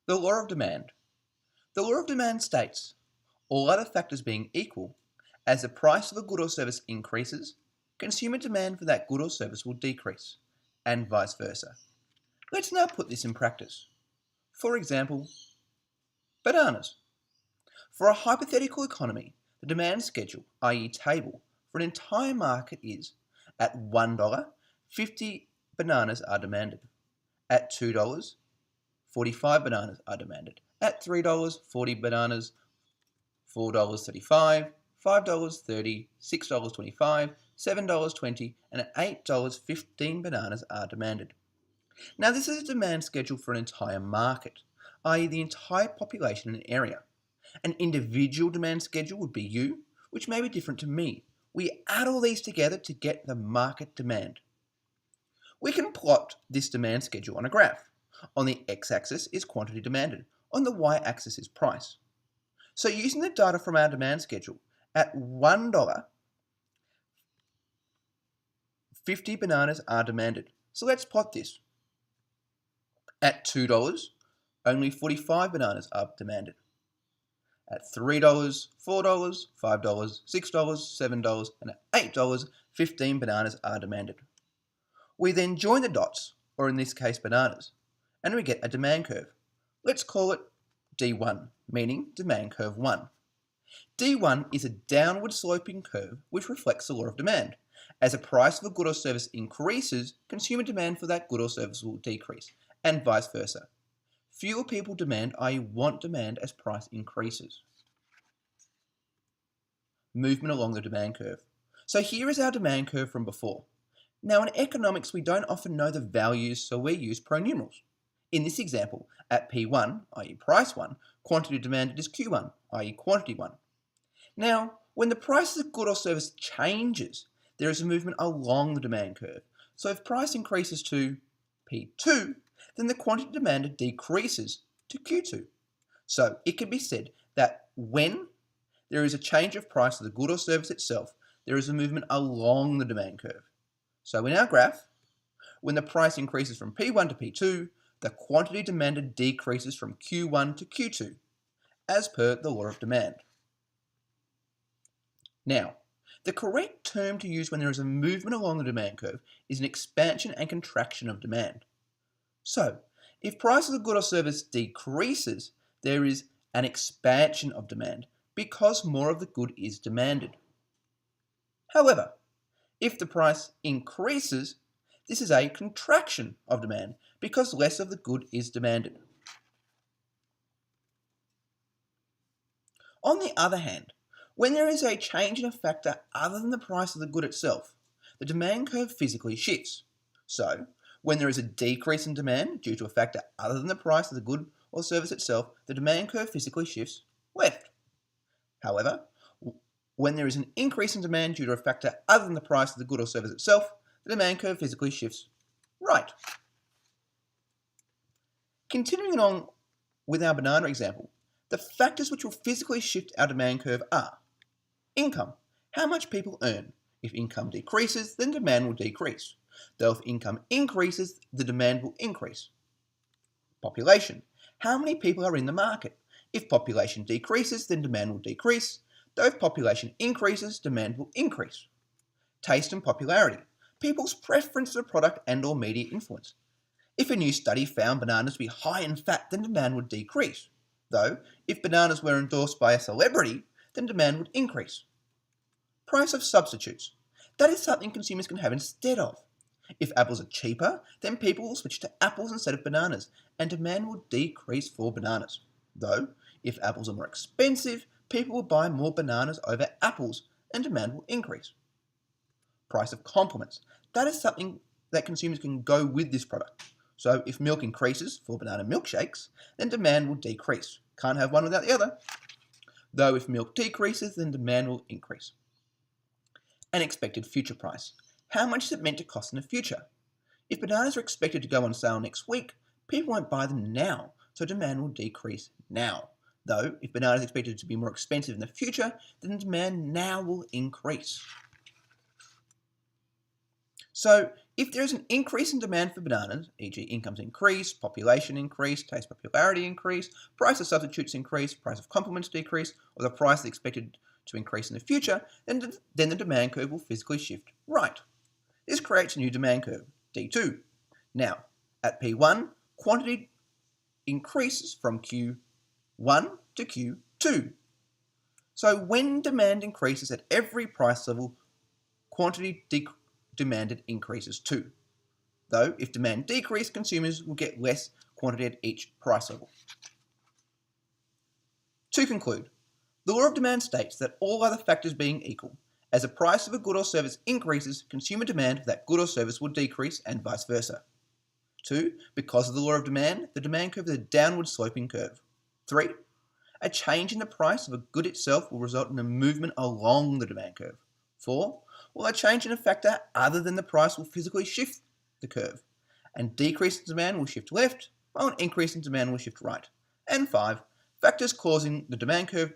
The law of demand. The law of demand states, all other factors being equal, as the price of a good or service increases, consumer demand for that good or service will decrease, and vice versa. Let's now put this in practice. For example, bananas. For a hypothetical economy, the demand schedule, i.e. table, for an entire market is at $1, 50 bananas are demanded. At $2, 45 bananas are demanded. At $3, 40 bananas, $4.35, $5.30, $6.25, $7.20, and at $8, 15 bananas are demanded. Now this is a demand schedule for an entire market, i.e. the entire population in an area. An individual demand schedule would be you, which may be different to me. We add all these together to get the market demand. We can plot this demand schedule on a graph. On the x-axis is quantity demanded. On the y-axis is price. So using the data from our demand schedule, at $1, 50 bananas are demanded. So let's plot this. At $2, only 45 bananas are demanded. At $3, $4, $5, $6, $7, and at $8, 15 bananas are demanded. We then join the dots, or in this case bananas, and we get a demand curve. Let's call it D1, meaning demand curve 1. D1 is a downward sloping curve which reflects the law of demand. As the price of a good or service increases, consumer demand for that good or service will decrease, and vice versa. Fewer people demand, i.e. want demand, as price increases. Movement along the demand curve. So here is our demand curve from before. Now in economics we don't often know the values, so we use pronumerals. In this example, at P1, i.e. price 1, quantity demanded is Q1, i.e. quantity 1. Now, when the price of a good or service changes, there is a movement along the demand curve. So if price increases to P2, then the quantity demanded decreases to Q2. So it can be said that when there is a change of price of the good or service itself, there is a movement along the demand curve. So in our graph, when the price increases from P1 to P2, the quantity demanded decreases from Q1 to Q2, as per the law of demand. Now, the correct term to use when there is a movement along the demand curve is an expansion and contraction of demand. So, if price of the good or service decreases, there is an expansion of demand because more of the good is demanded. However, if the price increases, this is a contraction of demand because less of the good is demanded. On the other hand, when there is a change in a factor other than the price of the good itself, the demand curve physically shifts. So, when there is a decrease in demand due to a factor other than the price of the good or service itself, the demand curve physically shifts left. However, when there is an increase in demand due to a factor other than the price of the good or service itself, the demand curve physically shifts right. Continuing on with our banana example, the factors which will physically shift our demand curve are income, how much people earn. If income decreases, then demand will decrease. Though if income increases, the demand will increase. Population, how many people are in the market. If population decreases, then demand will decrease. Though if population increases, demand will increase. Taste and popularity, people's preference for product and or media influence. If a new study found bananas to be high in fat, then demand would decrease. Though, if bananas were endorsed by a celebrity, then demand would increase. Price of substitutes, that is something consumers can have instead of. If apples are cheaper, then people will switch to apples instead of bananas, and demand will decrease for bananas. Though, if apples are more expensive, people will buy more bananas over apples, and demand will increase. Price of complements, that is something that consumers can go with this product. So if milk increases for banana milkshakes, then demand will decrease. Can't have one without the other. Though if milk decreases, then demand will increase. An expected future price. How much is it meant to cost in the future? If bananas are expected to go on sale next week, people won't buy them now, so demand will decrease now. Though, if bananas are expected to be more expensive in the future, then demand now will increase. So, If there is an increase in demand for bananas, e.g. incomes increase, population increase, taste popularity increase, price of substitutes increase, price of complements decrease, or the price is expected to increase in the future, then the demand curve will physically shift right. This creates a new demand curve, D2. Now, at P1, quantity increases from Q1 to Q2. So when demand increases at every price level, quantity demanded increases too. Though, if demand decreases, consumers will get less quantity at each price level. To conclude, the law of demand states that all other factors being equal, as the price of a good or service increases, consumer demand for that good or service will decrease and vice versa. 2. Because of the law of demand, the demand curve is a downward sloping curve. 3. A change in the price of a good itself will result in a movement along the demand curve. 4. Well, a change in a factor other than the price will physically shift the curve, and decrease in demand will shift left, while an increase in demand will shift right. And 5. Factors causing the demand curve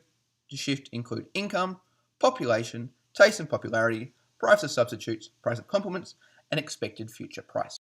to shift include income, population, taste and popularity, price of substitutes, price of complements, and expected future price.